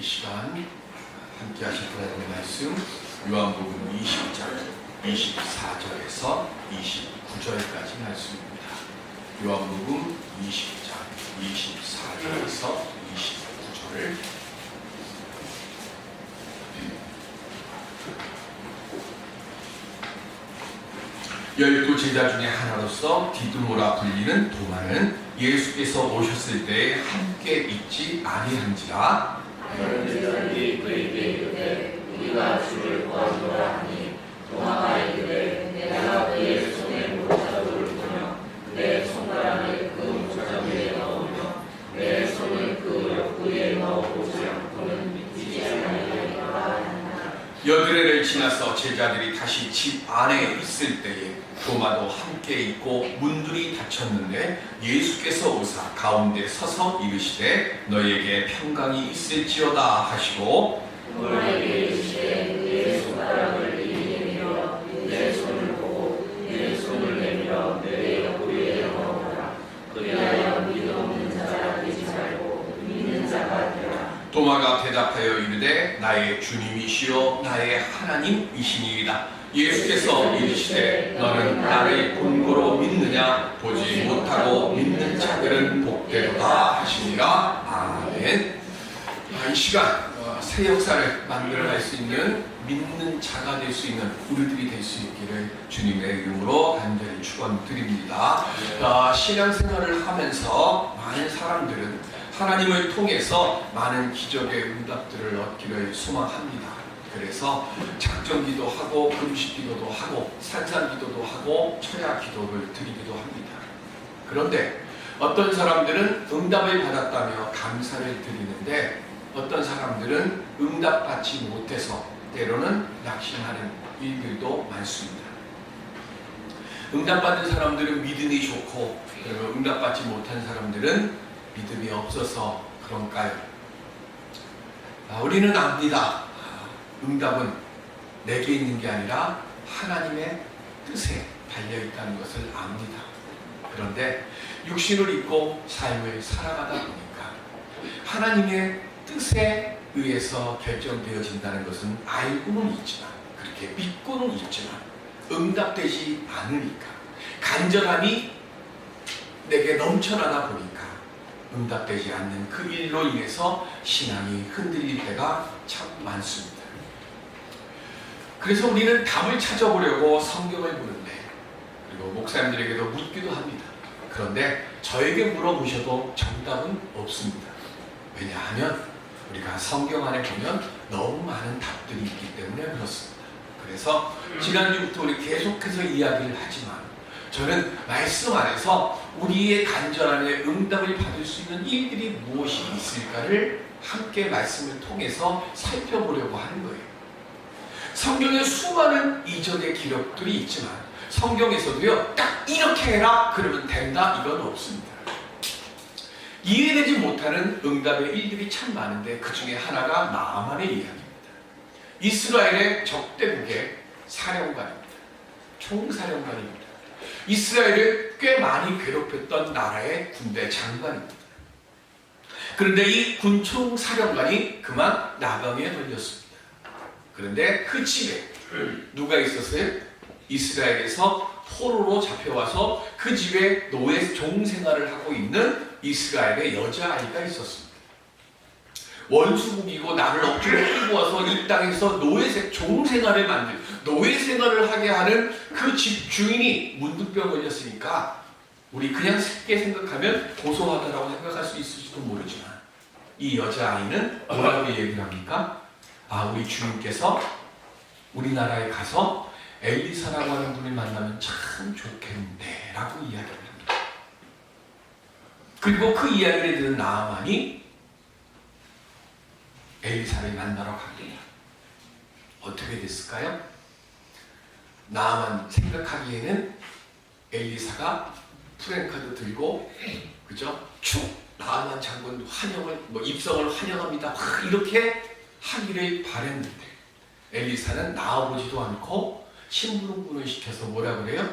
시간 함께 하실 하나님의 말씀 요한복음 20장 24절에서 29절까지 말씀입니다. 요한복음 20장 24절에서 29절. 열두 제자 중에 하나로서 디두모라 불리는 도마는 예수께서 오셨을 때에 함께 있지 아니한지라. 그런 제자들이 그에게 이르되 우리가 주를 구하노라 하니 도마가 이르되 내가 그의 손에 못자국을 보며 내 손가락을 그 못자국에 넣으며 내 손을 그 옆구리에 넣어보지 않고는 믿지 아니하리라 하니라. 여드레를 지나서 제자들이 다시 집 안에 있을 때에 도마도 함께 있고 문들이 닫혔는데 예수께서 오사 가운데 서서 이르시되 너희에게 평강이 있을지어다 하시고 도마에게 이르시되 내 손가락을 이리 내밀어 내 손을 보고 내 손을 내밀어 내 옆구리에 넣어보라. 그리하여 믿음 없는 자가 되지 말고 믿는 자가 되라. 도마가 대답하여 이르되 나의 주님이시요 나의 하나님이시니이다. 예수께서 이르시되 너는 나를 본고로 믿느냐 보지 못하고 믿는 자들은 복되도다 하시니라. 아멘. 이 시간 새 역사를 만들어갈 수 있는 믿는 자가 될 수 있는 우리들이 될 수 있기를 주님의 이름으로 간절히 축원드립니다. 신앙생활을 하면서 많은 사람들은 하나님을 통해서 많은 기적의 응답들을 얻기를 소망합니다. 그래서 작정기도 하고 금식기도도 하고 산상기도도 하고 철야기도를 드리기도 합니다. 그런데 어떤 사람들은 응답을 받았다며 감사를 드리는데 어떤 사람들은 응답받지 못해서 때로는 낙심하는 일들도 많습니다. 응답받은 사람들은 믿음이 좋고 그러면 응답받지 못한 사람들은 믿음이 없어서 그런가요? 우리는 압니다. 응답은 내게 있는 게 아니라 하나님의 뜻에 달려있다는 것을 압니다. 그런데 육신을 입고 삶을 살아가다 보니까 하나님의 뜻에 의해서 결정되어진다는 것은 알고는 있지만 그렇게 믿고는 있지만 응답되지 않으니까 간절함이 내게 넘쳐나다 보니까 응답되지 않는 그 일로 인해서 신앙이 흔들릴 때가 참 많습니다. 그래서 우리는 답을 찾아보려고 성경을 보는데 그리고 목사님들에게도 묻기도 합니다. 그런데 저에게 물어보셔도 정답은 없습니다. 왜냐하면 우리가 성경 안에 보면 너무 많은 답들이 있기 때문에 그렇습니다. 그래서 지난주부터 우리 계속해서 이야기를 하지만 저는 말씀 안에서 우리의 간절함에 응답을 받을 수 있는 일들이 무엇이 있을까를 함께 말씀을 통해서 살펴보려고 하는 거예요. 성경에 수많은 이전의 기록들이 있지만 성경에서도요 딱 이렇게 해라 그러면 된다 이건 없습니다. 이해되지 못하는 응답의 일들이 참 많은데 그 중에 하나가 나아만의 이야기입니다. 이스라엘의 적대국의 사령관입니다. 총사령관입니다. 이스라엘을 꽤 많이 괴롭혔던 나라의 군대 장관입니다. 그런데 이 군총 사령관이 그만 나병에 걸렸습니다. 그런데 그 집에 누가 있었어요? 이스라엘에서 포로로 잡혀와서 그 집에 노예 종생활을 하고 있는 이스라엘의 여자아이가 있었습니다. 원수국이고 나를 억지로 끌고 와서 이 땅에서 종생활을 만들 노예생활을 하게 하는 그 집 주인이 문득병 걸렸으니까 우리 그냥 쉽게 생각하면 고소하다라고 생각할 수 있을지도 모르지만 이 여자아이는 뭐라고 얘기를 합니까? 우리 주님께서 우리나라에 가서 엘리사라고 하는 분을 만나면 참 좋겠는데 라고 이야기를 합니다. 그리고 그 이야기를 들은 나아만이 엘리사를 만나러 갑니다. 어떻게 됐을까요? 나아만 생각하기에는 엘리사가 프랭카드 들고 그죠? 나아만 장군 환영을 입성을 환영합니다. 이렇게 하기를 바랬는데 엘리사는 나와보지도 않고 심부름꾼을 시켜서 뭐라 그래요?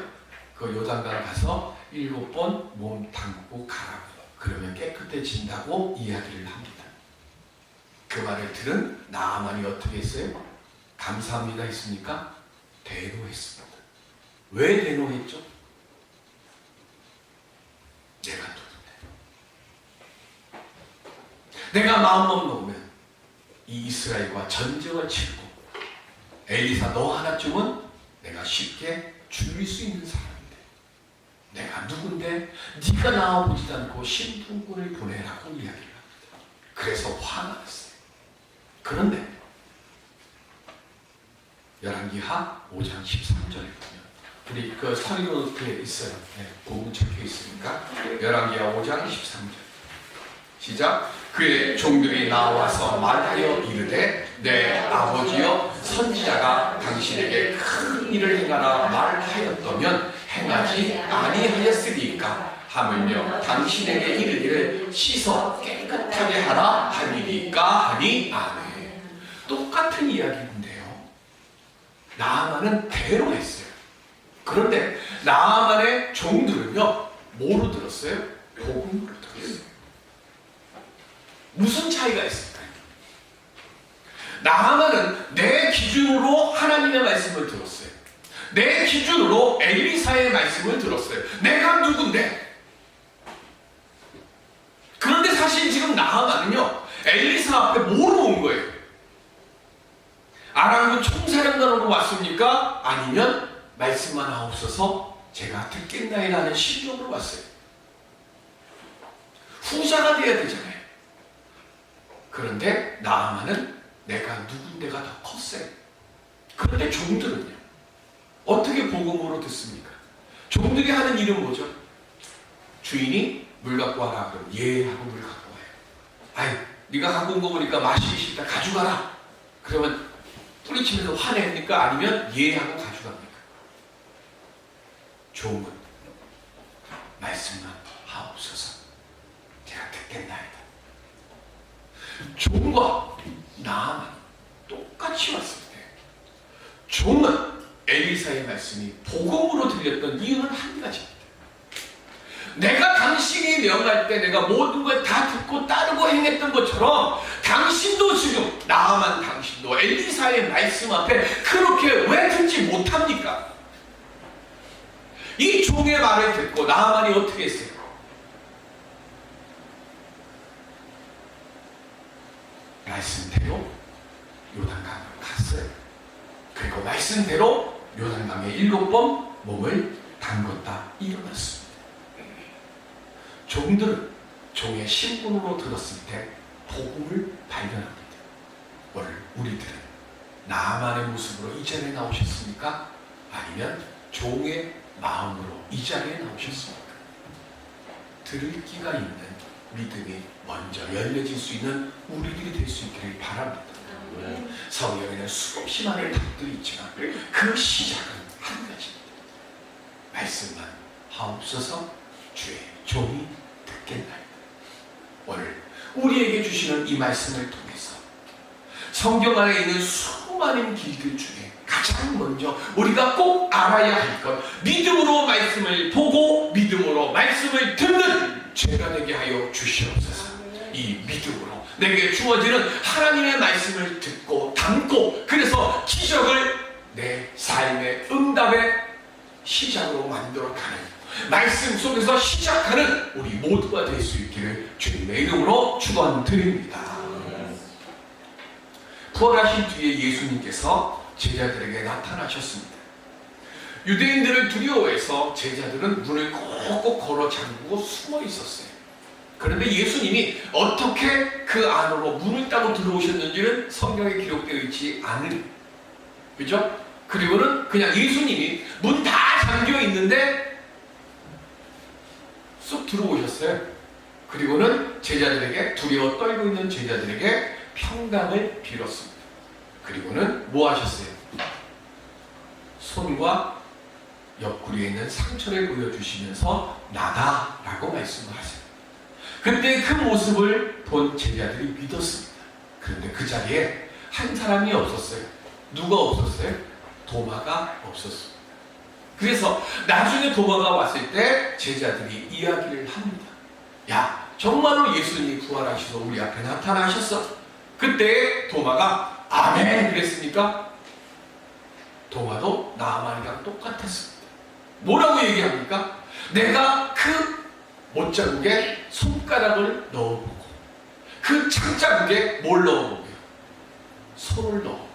그 요단강 가서 7번 몸 담고 가라고 그러면 깨끗해진다고 이야기를 합니다. 그 말을 들은 나아만이 어떻게 했어요? 감사합니다 했습니까? 대노했습니다. 왜 대노했죠? 내가 누군데? 내가 마음만 먹으면 이 이스라엘과 전쟁을 치르고 엘리사 너 하나쯤은 내가 쉽게 죽일 수 있는 사람인데 내가 누군데 네가 나와보지도 않고 신분군을 보내라고 이야기를 합니다. 그래서 화가 났어요. 그런데 열왕기하 5장 13절에 보면 우리 그 서리노트에 있어요. 네, 복음 적혀 있으니까 열왕기하 5장 13절 시작. 그의 종들이 나와서 말하여 이르되 내 아버지여 선지자가 당신에게 큰 일을 행하라 말하였다면 행하지 아니하였으리까 하물며 당신에게 이르기를 씻어 깨끗하게 하라 하니까 하니 아멘. 똑같은 이야기인데요. 나아만은 대로 했어요. 그런데 나아만의 종들은요 뭐로 들었어요? 복음으로 들었어요. 무슨 차이가 있을까요? 나아만은 내 기준으로 하나님의 말씀을 들었어요. 내 기준으로 엘리사의 말씀을 들었어요. 내가 누군데? 그런데 사실 지금 나아만은요 엘리사 앞에 뭐로 온 거예요? 아람군 총사령관으로 왔습니까? 아니면 말씀만 하옵소서 제가 듣겠나이라는 심정으로 왔어요. 후자가 돼야 되잖아요. 그런데 나아만은 내가 누군데가 더 컸어요. 그런데 종들은요 어떻게 복음으로 듣습니까? 종들이 하는 일은 뭐죠? 주인이 물 갖고 와라 그럼 예 하고 물 갖고 와요. 아이 네가 갖고 온 거 보니까 마시기 싫다 가져가라. 그러면 뿌리치면서 화냅니까? 아니면 예 하고 가져갑니까? 종은 말씀만 하옵소서 제가 듣겠나이다. 종과 나아만 똑같이 왔을 때 종은 엘리사의 말씀이 복음으로 들렸던 이유는 한 가지입니다. 내가 당신이 명할 때 내가 모든 걸 다 듣고 따르고 행했던 것처럼 당신도 지금 나아만 당신도 엘리사의 말씀 앞에 그렇게 왜 듣지 못합니까? 이 종의 말을 듣고 나아만이 어떻게 했어요? 말씀대로 요단강을 갔어요. 그리고 말씀대로 요단강에 7번 몸을 담궜다 일어났습니다. 종들은 종의 신분으로 들었을 때 복음을 발견합니다. 오늘 우리들은 나아만의 모습으로 이 자리에 나오셨습니까? 아니면 종의 마음으로 이 자리에 나오셨습니까? 들을 귀가 있는 믿음이 먼저 열려질 수 있는 우리들이 될 수 있기를 바랍니다. 성경에는 수없이 많은 답들이 있지만 그 시작은 한 가지입니다. 말씀만 하옵소서 주의 종이 듣겠나이다. 오늘 우리에게 주시는 이 말씀을 통해서 성경 안에 있는 수많은 길들 중에 가장 먼저 우리가 꼭 알아야 할 것, 믿음으로 말씀을 보고 믿음으로 말씀을 듣는 죄가 되게 하여 주시옵소서. 이 믿음으로 내게 주어지는 하나님의 말씀을 듣고 담고 그래서 기적을 내 삶의 응답의 시작으로 만들어가는 말씀 속에서 시작하는 우리 모두가 될 수 있기를 주님의 이름으로 축원드립니다. 부활하신 뒤에 예수님께서 제자들에게 나타나셨습니다. 유대인들을 두려워해서 제자들은 문을 꼭꼭 걸어 잠그고 숨어 있었어요. 그런데 예수님이 어떻게 그 안으로 문을 따고 들어오셨는지는 성경에 기록되어 있지 않은, 그죠? 그리고는 그냥 예수님이 문 다 잠겨 있는데 쑥 들어오셨어요. 그리고는 제자들에게, 두려워 떨고 있는 제자들에게 평강을 빌었습니다. 그리고는 뭐 하셨어요? 손과 옆구리에 있는 상처를 보여주시면서 나다 라고 말씀을 하세요. 그때 그 모습을 본 제자들이 믿었습니다. 그런데 그 자리에 한 사람이 없었어요. 누가 없었어요? 도마가 없었습니다. 그래서 나중에 도마가 왔을 때 제자들이 이야기를 합니다. 야, 정말로 예수님이 부활하셔서 우리 앞에 나타나셨어. 그때 도마가 아멘 그랬습니까? 도마도 나만이랑 똑같았습니다. 뭐라고 얘기합니까? 내가 그 못자국에 손가락을 넣어보고 그 창자국에 뭘 넣어보고요? 손을 넣어보고.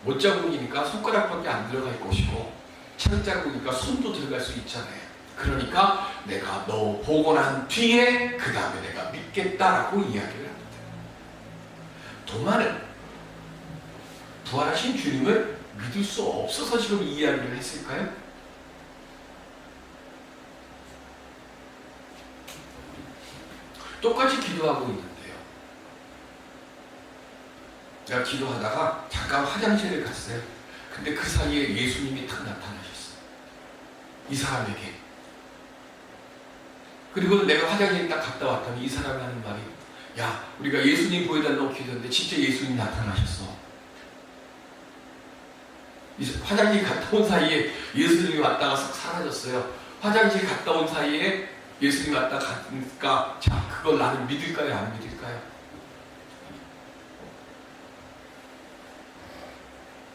못자국이니까 손가락밖에 안 들어갈 것이고 창자국이니까 손도 들어갈 수 있잖아요. 그러니까 내가 넣어보고 난 뒤에 그 다음에 내가 믿겠다라고 이야기를 합니다. 도마는 부활하신 주님을 믿을 수 없어서 지금 이 이야기를 했을까요? 똑같이 기도하고 있는데요. 내가 기도하다가 잠깐 화장실에 갔어요. 근데 그 사이에 예수님이 딱 나타나셨어요. 이 사람에게. 그리고 내가 화장실에 딱 갔다 왔더니 이 사람이 하는 말이, 야, 우리가 예수님 보여달라고 기도했는데 진짜 예수님 나타나셨어. 화장실 갔다 온 사이에 예수님이 왔다가 싹 사라졌어요. 화장실 갔다 온 사이에 예수님이 왔다 가니까, 자, 그걸 나는 믿을까요? 안 믿을까요?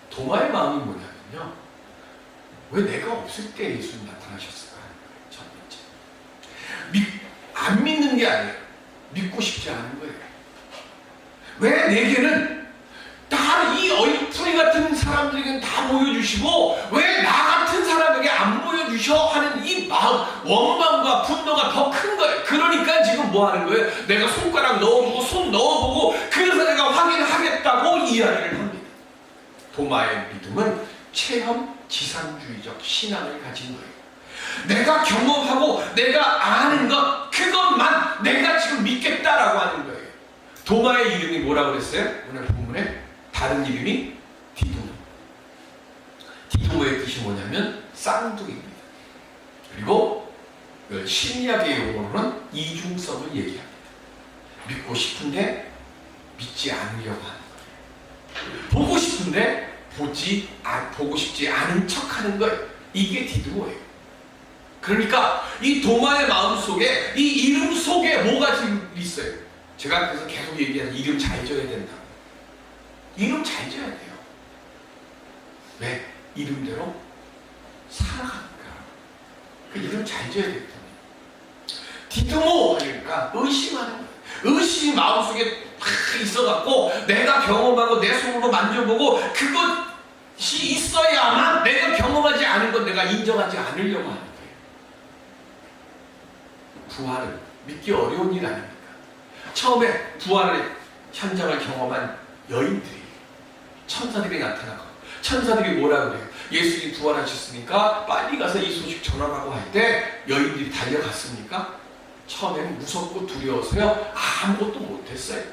도마의 마음이 뭐냐면요, 왜 내가 없을 때 예수님 나타나셨을까? 첫 번째, 안 믿는 게 아니에요. 믿고 싶지 않은 거예요. 왜 내게는 다 이 어이풀이 같은 사람들에게는 다 보여주시고 왜 나 같은 사람에게 안 보여주셔 하는 이 마음, 원망과 분노가 더 큰 거예요. 그러니까 지금 뭐 하는 거예요? 내가 손가락 넣어보고 손 넣어보고 그래서 내가 확인하겠다고 이야기를 합니다. 도마의 믿음은 체험 지상주의적 신앙을 가진 거예요. 내가 경험하고 내가 아는 것, 그것만 내가 지금 믿겠다라고 하는 거예요. 도마의 이름이 뭐라고 그랬어요? 오늘 본문에 다른 이름이 디두모. 디두모의 뜻이 뭐냐면 쌍둥이입니다. 그리고 신약의 용어로는 이중성을 얘기합니다. 믿고 싶은데 믿지 않으려고 하는 거예요. 보고 싶은데 보고 싶지 않은 척하는 거예요. 이게 디두모예요. 그러니까 이 도마의 마음 속에, 이 이름 속에 뭐가 지금 있어요? 제가 그래서 계속 얘기하는 이름 잘 지어야 된다. 이름 잘 지어야 돼요. 왜? 이름대로 살아가니까. 그 이름 잘 지어야 되기 때문에. 디두모 하니까 의심하는 거예요. 의심이 마음속에 팍 있어갖고 내가 경험하고 내 손으로 만져보고 그것이 있어야만 내가 경험하지 않은 건 내가 인정하지 않으려고 하는 거예요. 부활은 믿기 어려운 일 아닙니까? 처음에 부활의 현장을 경험한 여인들이, 천사들이 나타나고, 천사들이 뭐라 그래요? 예수님 부활하셨으니까 빨리 가서 이 소식 전하라고 할 때 여인들이 달려갔습니까? 처음에는 무섭고 두려워서요, 아무것도 못했어요.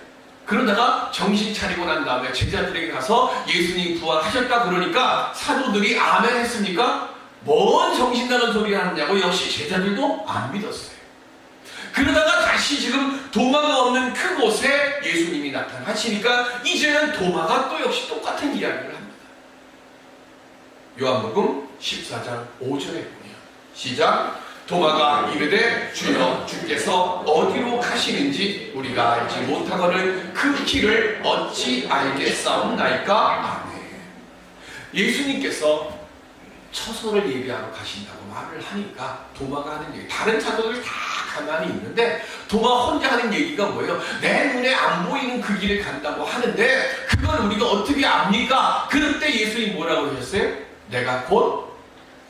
그러다가 정신 차리고 난 다음에 제자들에게 가서 예수님 부활하셨다 그러니까 사도들이 아멘 했습니까? 뭔 정신 나간 소리 하느냐고 역시 제자들도 안 믿었어요. 그러다가 다시 지금 도마가 없는 그곳에 예수님이 나타나시니까 이제는 도마가 또 역시 똑같은 이야기를 합니다. 요한복음 14장 5절에 보면 시작. 도마가 이르되 주여 주께서 어디로 가시는지 우리가 알지 못하거늘 그 길을 어찌 알겠사옵나이까. 아멘. 예수님께서 처소를 예비하러 가신다고 말을 하니까 도마가 하는 얘기, 다른 사도들 다 가만히 있는데 도마 혼자 하는 얘기가 뭐예요? 내 눈에 안 보이는 그 길을 간다고 하는데 그걸 우리가 어떻게 압니까? 그럴 때 예수님이 뭐라고 하셨어요? 내가 곧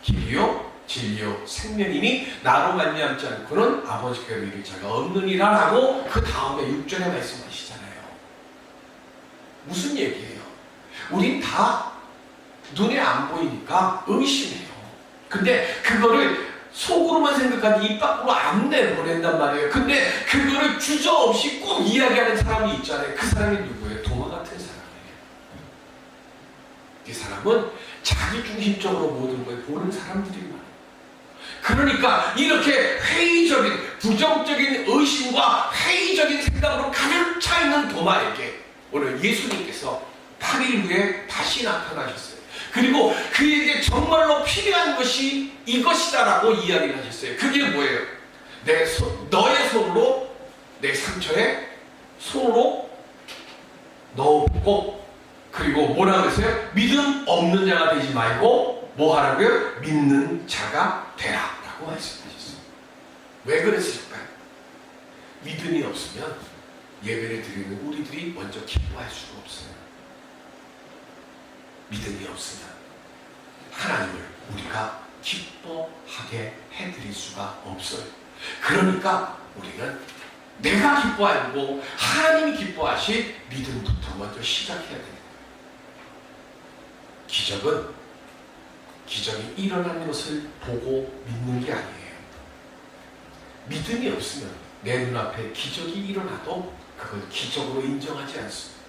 길이요 진리요 생명이니 나로 말미암지 않고는 아버지께로 이를 자가 없느니라 라고 그 다음에 6절에 말씀하시잖아요. 무슨 얘기예요? 우린 다 눈에 안 보이니까 의심해요. 근데 그거를 속으로만 생각하지 입 밖으로 안 내보낸단 말이에요. 근데 그거를 주저없이 꼭 이야기하는 사람이 있잖아요. 그 사람이 누구예요? 도마 같은 사람이에요. 이 사람은 자기중심적으로 모든 걸 보는 사람들이 많아요. 그러니까 이렇게 회의적인, 부정적인 의심과 회의적인 생각으로 가득 차 있는 도마에게 오늘 예수님께서 8일 후에 다시 나타나셨어요. 그리고 그에게 정말로 필요한 것이 이것이다라고 이야기를 하셨어요. 그게 뭐예요? 너의 손으로 내 상처에 손으로 넣어보고, 그리고 뭐라 그랬어요? 믿음 없는 자가 되지 말고 뭐 하라고요? 믿는 자가 되라 라고 말씀하셨어요. 왜 그랬을까요? 믿음이 없으면 예배를 드리는 우리들이 먼저 기뻐할 수가 없어요. 믿음이 없으면 하나님을 우리가 기뻐하게 해드릴 수가 없어요. 그러니까 우리는 내가 기뻐하고 하나님이 기뻐하실 믿음부터 먼저 시작해야 됩니다. 기적이 일어나는 것을 보고 믿는 게 아니에요. 믿음이 없으면 내 눈앞에 기적이 일어나도 그걸 기적으로 인정하지 않습니다.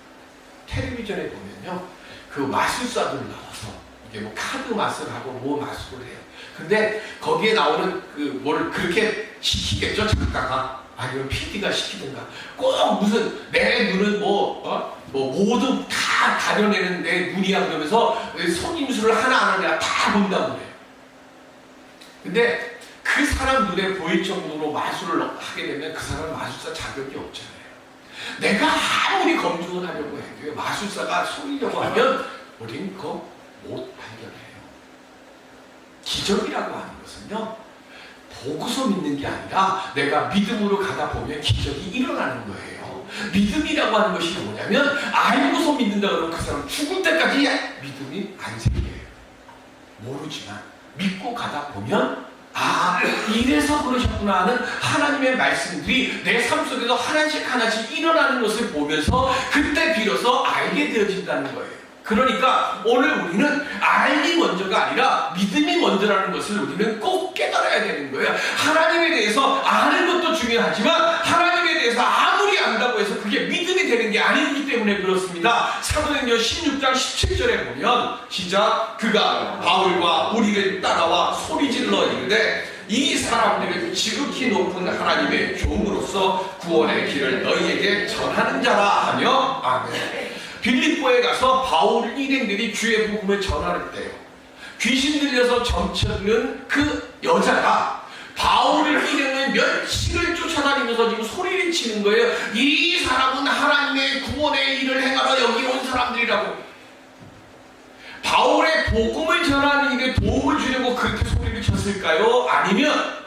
텔레비전에 보면요, 그 마술사들 나와서 이게 뭐 카드 마술 하고 뭐 마술을 해요. 근데 거기에 나오는 그 뭘 그렇게 시키겠죠, 작가가. 아니면 PD가 시키든가. 꼭 무슨 내 눈은 뭐 모두 다 가려내는 내 눈이야 그러면서 속임수를 하나하나 다 본다고 그래요. 근데 그 사람 눈에 보일 정도로 마술을 하게 되면 그 사람은 마술사 자격이 없잖아요. 내가 아무리 검증을 하려고 해도 마술사가 속이려고 하면 우린 그거 못 발견해요. 기적이라고 하는 것은요, 보고서 믿는 게 아니라 내가 믿음으로 가다 보면 기적이 일어나는 거예요. 믿음이라고 하는 것이 뭐냐면 알고서 믿는다 그러면 그 사람 죽을 때까지 믿음이 안 생겨요. 모르지만 믿고 가다 보면 이래서 그러셨구나 하는 하나님의 말씀들이 내 삶 속에서 하나씩 일어나는 것을 보면서 그때 비로소 알게 되어진다는 거예요. 그러니까 오늘 우리는 알기 먼저가 아니라 믿음이 먼저라는 것을 우리는 꼭 깨달아야 되는 거예요. 하나님에 대해서 아는 것도 중요하지만 하나님에 대해서 아무리 안다고 해서 그게 믿음이 되는 게 아니기 때문에 그렇습니다. 사도행전 16장 17절에 보면 시작, 그가 바울과 우리를 따라와 소리질러 이르되 이 사람들은 지극히 높은 하나님의 종으로서 구원의 길을 너희에게 전하는 자라 하며 아멘. 빌립보에 가서 바울 일행들이 주의 복음을 전할 때요, 귀신 들려서 점쳐드는 그 여자가 바울 일행을 며칠을 쫓아다니면서 지금 소리를 치는 거예요. 이 사람은 하나님의 구원의 일을 행하러 여기 온 사람들이라고. 바울의 복음을 전하는 일에 도움을 주려고 그렇게 소리를 쳤을까요? 아니면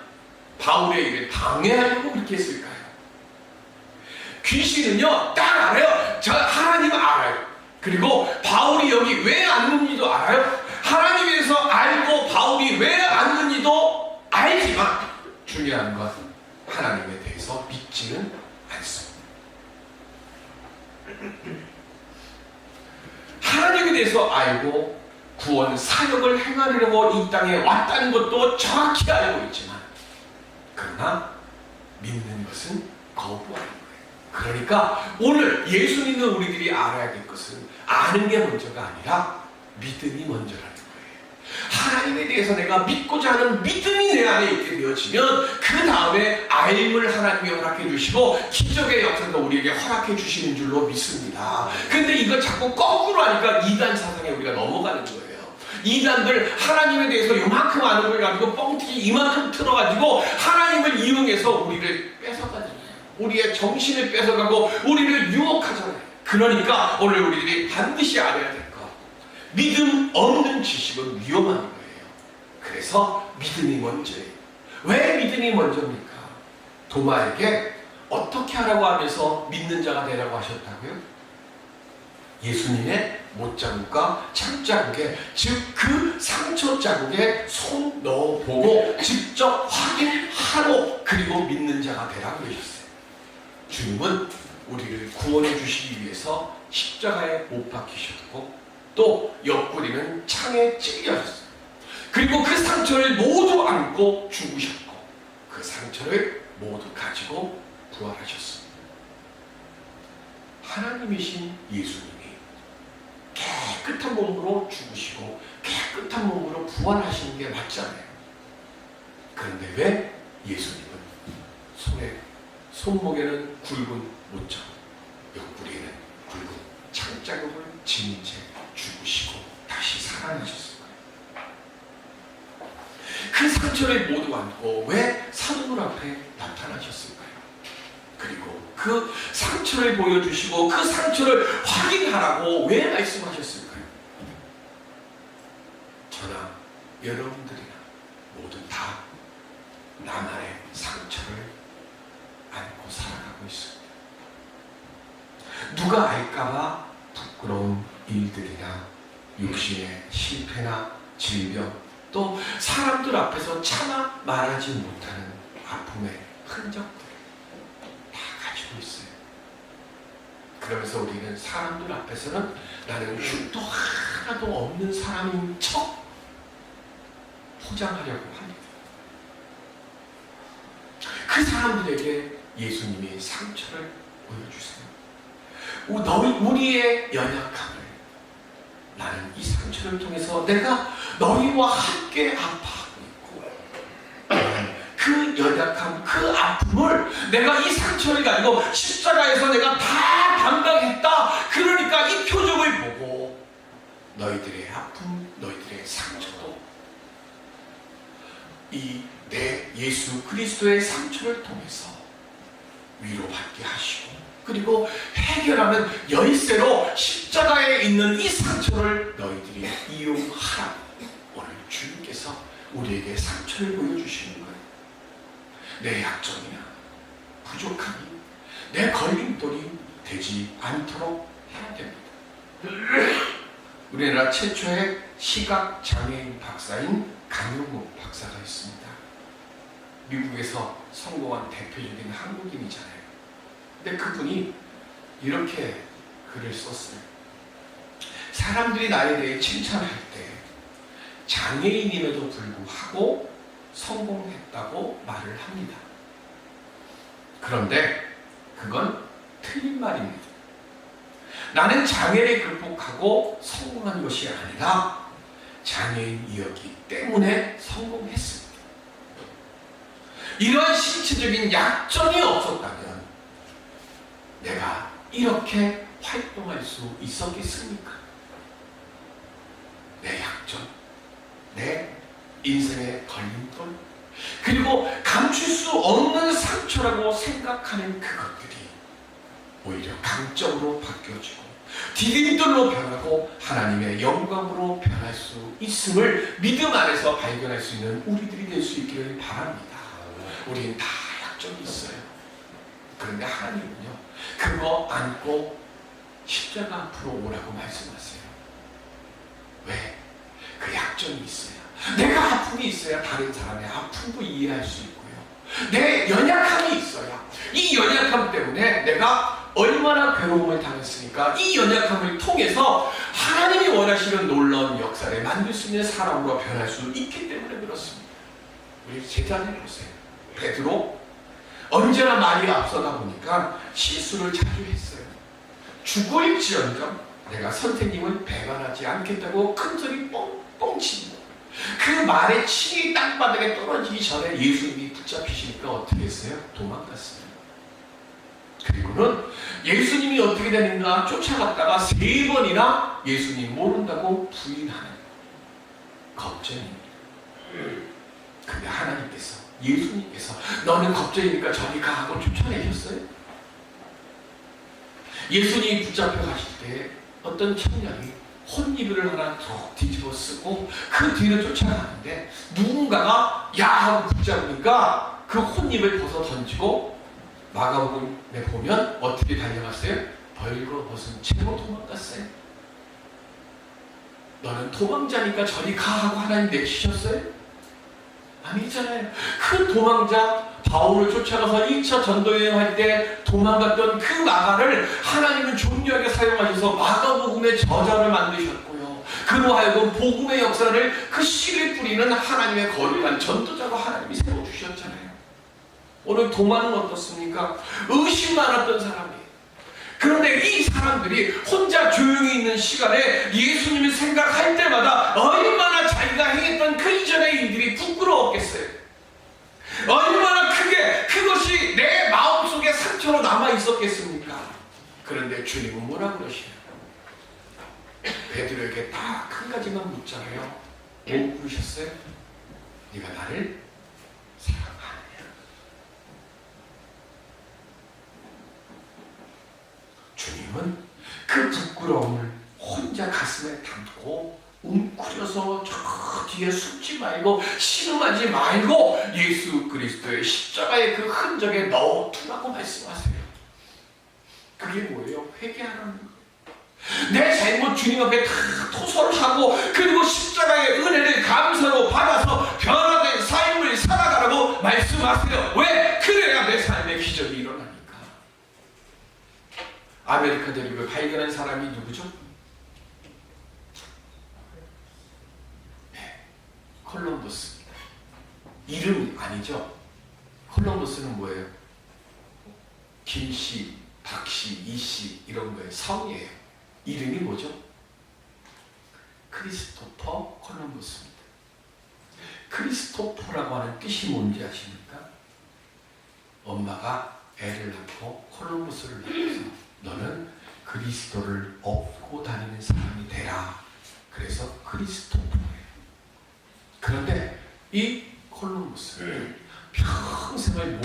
바울의 일을 방해하려고 그렇게 했을까요? 귀신은요, 딱 알아요. 저 하나님 알아요. 그리고 바울이 여기 왜 왔는지도 알아요. 하나님에 대해서 알고 바울이 왜 왔는지도 알지만 중요한 건 하나님에 대해서 믿지는 않습니다. 하나님에 대해서 알고 구원 사역을 행하려고 이 땅에 왔다는 것도 정확히 알고 있지만 그러나 믿는 것은 거부하는 거예요. 그러니까 오늘 예수 믿는 우리들이 알아야 될 것은 아는 게 먼저가 아니라 믿음이 먼저라는 거예요. 하나님에 대해서 내가 믿고자 하는 믿음이 내 안에 있게 되어지면 그 다음에 알임을 하나님이 허락해 주시고 기적의 역사도 우리에게 허락해 주시는 줄로 믿습니다. 근데 이거 자꾸 거꾸로 하니까 이단 사상에 우리가 넘어가는 거예요. 이단들 하나님에 대해서 이만큼 아는 걸 가지고 뻥튀기 이만큼 틀어가지고 하나님을 이용해서 우리를 뺏어가잖아요. 우리의 정신을 뺏어가고 우리를 유혹하잖아요. 그러니까 오늘 우리들이 반드시 알아야 될 것, 믿음 없는 지식은 위험한 거예요. 그래서 믿음이 먼저예요. 왜 믿음이 먼저입니까? 도마에게 어떻게 하라고 하면서 믿는 자가 되라고 하셨다고요? 예수님의 못자국과 창자국에, 즉 그 상처 자국에 손 넣어보고 직접 확인하고 그리고 믿는 자가 되라고 그러셨어요. 주님은 우리를 구원해 주시기 위해서 십자가에 못 박히셨고 또 옆구리는 창에 찔려졌어요. 그리고 그 상처를 모두 안고 죽으셨고 그 상처를 모두 가지고 부활하셨습니다. 하나님이신 예수님이 깨끗한 몸으로 죽으시고 깨끗한 몸으로 부활하시는 게 맞잖아요. 그런데 왜 예수님은 손목에는 굵은 못자국, 옆구리에는 굵은 창자국을 지닌 채 죽으시고 다시 살아나셨을까요? 그 상처를 모두 안고 왜 사도들 앞에 나타나셨을까요? 그리고 그 상처를 보여주시고 그 상처를 확인하라고 왜 말씀하셨을까요? 저나 여러분들이나 모두 다 나만의 상처를 안고 살아가고 있습니다. 누가 알까봐 부끄러운 일들이나 육신의 실패나 질병, 또 사람들 앞에서 차마 말하지 못하는 아픔의 흔적들을 다 가지고 있어요. 그러면서 우리는 사람들 앞에서는 나는 흉도 하나도 없는 사람인 척 포장하려고 합니다. 그 사람들에게 예수님이 상처를 보여주세요. 우리의 연약함을, 나는 이 상처를 통해서 내가 너희와 함께 아파하고 있고, 그 연약함, 그 아픔을 내가 이 상처를 가지고 십자가에서 내가 다 담당했다. 그러니까 이 표정을 보고 너희들의 아픔, 너희들의 상처도 이 내 예수 그리스도의 상처를 통해서 위로받게 하시고, 그리고 해결하는 열쇠로 십자가에 있는 이 상처를 너희들이 이용하라고 오늘 주님께서 우리에게 상처를 보여주시는 거예요. 내 약점이나 부족함이 내 걸림돌이 되지 않도록 해야 됩니다. 우리나라 최초의 시각장애인 박사인 강용욱 박사가 있습니다. 미국에서 성공한 대표적인 한국인이잖아요. 근데 그분이 이렇게 글을 썼어요. 사람들이 나에 대해 칭찬할 때 장애인임에도 불구하고 성공했다고 말을 합니다. 그런데 그건 틀린 말입니다. 나는 장애를 극복하고 성공한 것이 아니라 장애인이었기 때문에 성공했습니다. 이러한 신체적인 약점이 없었다면 내가 이렇게 활동할 수 있었겠습니까? 내 약점, 내 인생의 걸림돌, 그리고 감출 수 없는 상처라고 생각하는 그것들이 오히려 강점으로 바뀌어지고 디딤돌로 변하고 하나님의 영광으로 변할 수 있음을 믿음 안에서 발견할 수 있는 우리들이 될 수 있기를 바랍니다. 우리는 다 약점이 있어요. 그런데 하나님은요, 그거 안고 십자가 앞으로 오라고 말씀하세요. 왜? 그 약점이 있어야, 내가 아픔이 있어야 다른 사람의 아픔도 이해할 수 있고요, 내 연약함이 있어야, 이 연약함 때문에 내가 얼마나 괴로움을 당했으니까 이 연약함을 통해서 하나님이 원하시는 놀라운 역사를 만들 수 있는 사람으로 변할 수 있기 때문에 그렇습니다. 우리 제자들 보세요. 베드로 언제나 말이 앞서다 보니까 실수를 자주 했어요. 죽을지언정 내가 선생님을 배반하지 않겠다고 큰소리 뻥뻥 치고, 그 말에 침이 땅바닥에 떨어지기 전에 예수님이 붙잡히시니까 어떻게 했어요? 도망갔어요. 그리고는 예수님이 어떻게 되는가 쫓아갔다가 3번이나 예수님 모른다고 부인하는 겁쟁입니다. 근데 하나님께서, 예수님께서 너는 겁쟁이니까 저리 가 하고 쫓아내셨어요. 예수님이 붙잡혀 가실 때 어떤 청년이 혼이불을 하나 툭 뒤집어 쓰고 그 뒤를 쫓아가는데 누군가가 야 하고 붙잡으니까 그 혼입을 벗어 던지고 마가복음에 보면 어떻게 달려갔어요? 벌거벗은 채로 도망갔어요. 너는 도망자니까 저리 가 하고 하나님 내치셨어요? 아니잖아요. 그 도망자 바울을 쫓아가서 1차 전도여행할 때 도망갔던 그 마가를 하나님은 존귀하게 사용하셔서 마가복음의 저자를 만드셨고요, 그로 하여금 복음의 역사를 그 씨를 뿌리는 하나님의 거룩한 전도자로 하나님이 세워주셨잖아요. 오늘 도마는 어떻습니까? 의심 많았던 사람이에요. 그런데 이 사람들이 혼자 조용히 있는 시간에 예수님을 생각할 때마다 얼마나 자기가 행했던 그 이전의 일들이 부끄러웠겠어요. 얼마나 크게 그것이 내 마음속에 상처로 남아 있었겠습니까? 그런데 주님은 뭐라 그러시나요? 베드로에게 딱 한 가지만 묻잖아요. 뭐 물으셨어요? 네가 나를 사랑하느냐? 주님은 그 부끄러움을 혼자 가슴에 담고 웅크려서 저 뒤에 숨지 말고 신음하지 말고 예수 그리스도의 십자가의 그 흔적에 넣어두라고 말씀하세요. 그게 뭐예요? 회개하라는 거예요. 내 잘못 주님 앞에 다 토설을 하고 그리고 십자가의 은혜를 감사로 받아서 변화된 삶을 살아가라고 말씀하세요. 왜? 그래야 내 삶의 기적이 일어나니까. 아메리카 대륙을 발견한 사람이 누구죠? 네, 콜럼버스입니다. 이름이 아니죠. 콜럼버스는 뭐예요? 김씨, 박씨, 이씨 이런 거예요. 성이에요. 이름이 뭐죠? 크리스토퍼 콜럼버스입니다. 크리스토퍼라고 하는 뜻이 뭔지 아십니까? 엄마가 애를 낳고 콜럼버스를 낳아서 너는 그리스도를 업고 다니는 사람이 되라. 그래서 크리스토퍼예요. 그런데 이 콜럼버스는 평생을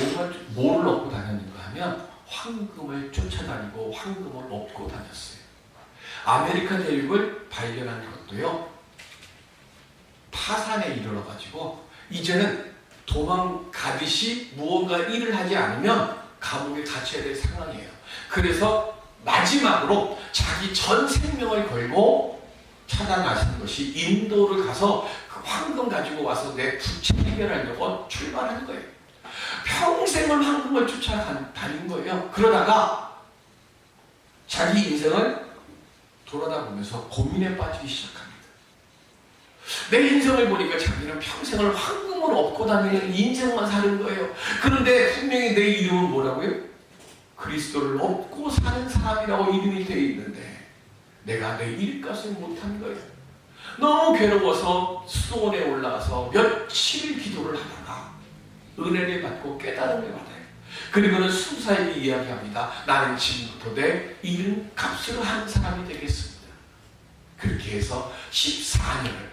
뭐를 업고 다녔는가 하면 황금을 쫓아다니고 황금을 업고 다녔어요. 아메리카 대륙을 발견한 것도요, 파산에 이르러가지고 이제는 도망가듯이 무언가 일을 하지 않으면 감옥에 갇혀야 될 상황이에요. 그래서 마지막으로 자기 전 생명을 걸고 찾아 나선 것이 인도를 가서 그 황금 가지고 와서 내 부채 해결하려고 출발하는 거예요. 평생을 황금을 쫓아다닌 거예요. 그러다가 자기 인생을 돌아다 보면서 고민에 빠지기 시작합니다. 내 인생을 보니까 자기는 평생을 황금을 업고 다니는 인생만 사는 거예요. 그런데 분명히 내 이름은 뭐라고요? 그리스도를 업고 사는 사람이라고 이름이 되어 있는데 내가 내 일값을 못한 거예요. 너무 괴로워서 수도원에 올라가서 며칠 기도를 하다가 은혜를 받고 깨달음을 받아요. 그리고는 수사에게 이야기합니다. 나는 지금부터 내 이름 값을 하는 사람이 되겠습니다. 그렇게 해서 14년을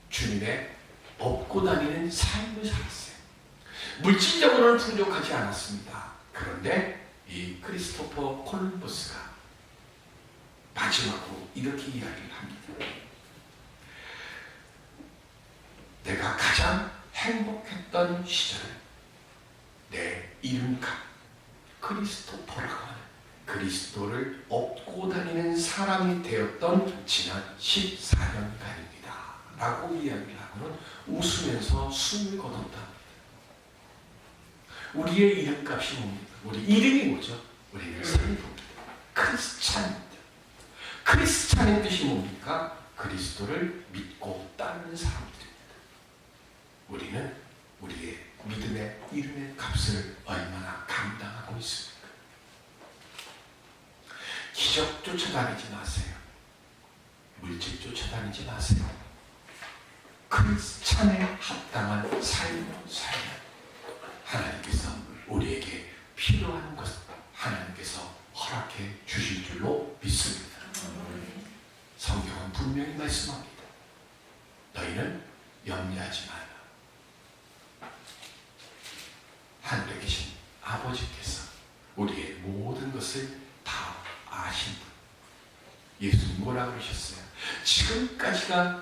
주님의 업고 다니는 삶을 살았어요. 물질적으로는 풍족하지 않았습니다. 그런데 이 크리스토퍼 콜럼버스가 마지막으로 이렇게 이야기를 합니다. 내가 가장 행복했던 시절은 내 이름값 크리스토퍼라고 하는 그리스도를 업고 다니는 사람이 되었던 지난 14년간입니다 라고 이야기를 하고는 웃으면서 숨을 거뒀다. 우리의 이름값이 뭡니까? 우리 이름이 뭐죠? 우리는 성도입니다. 크리스찬입니다. 크리스찬의 뜻이 뭡니까? 그리스도를 믿고 따르는 사람들입니다. 우리는 우리의 믿음의 이름의 값을 얼마나 감당하고 있습니까? 기적 쫓아다니지 마세요. 물질 쫓아다니지 마세요. 크리스찬에 합당한 삶을 살면 하나님께서 우리에게 필요한 것 하나님께서 허락해 주실 줄로 믿습니다. 성경은 분명히 말씀합니다. 너희는 염려하지 마라. 하늘에 계신 아버지께서 우리의 모든 것을 다 아신 분. 예수님 뭐라고 그러셨어요?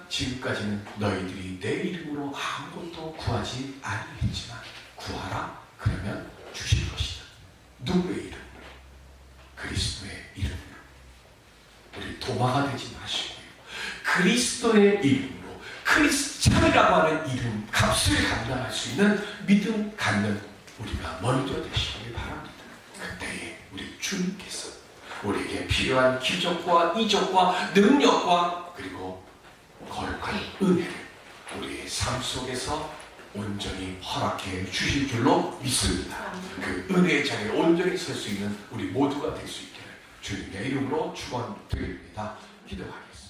지금까지는 너희들이 내 이름으로 아무것도 구하지 아니했지만 구하라 그러면 주실 것이다. 누구의 이름으로? 그리스도의 이름으로. 우리 도마가 되지 마시고요. 그리스도의 이름으로 크리스찬이라고 하는 이름 값을 감당할 수 있는 믿음 갖는 우리가 먼저 되시길 바랍니다. 그때에 우리 주님께서 우리에게 필요한 기적과 이적과 능력과 그리고 거룩한 은혜를 우리의 삶 속에서 온전히 허락해 주실 줄로 믿습니다. 그 은혜의 자리에 온전히 설 수 있는 우리 모두가 될 수 있기를 주님의 이름으로 축원드립니다. 기도하겠습니다.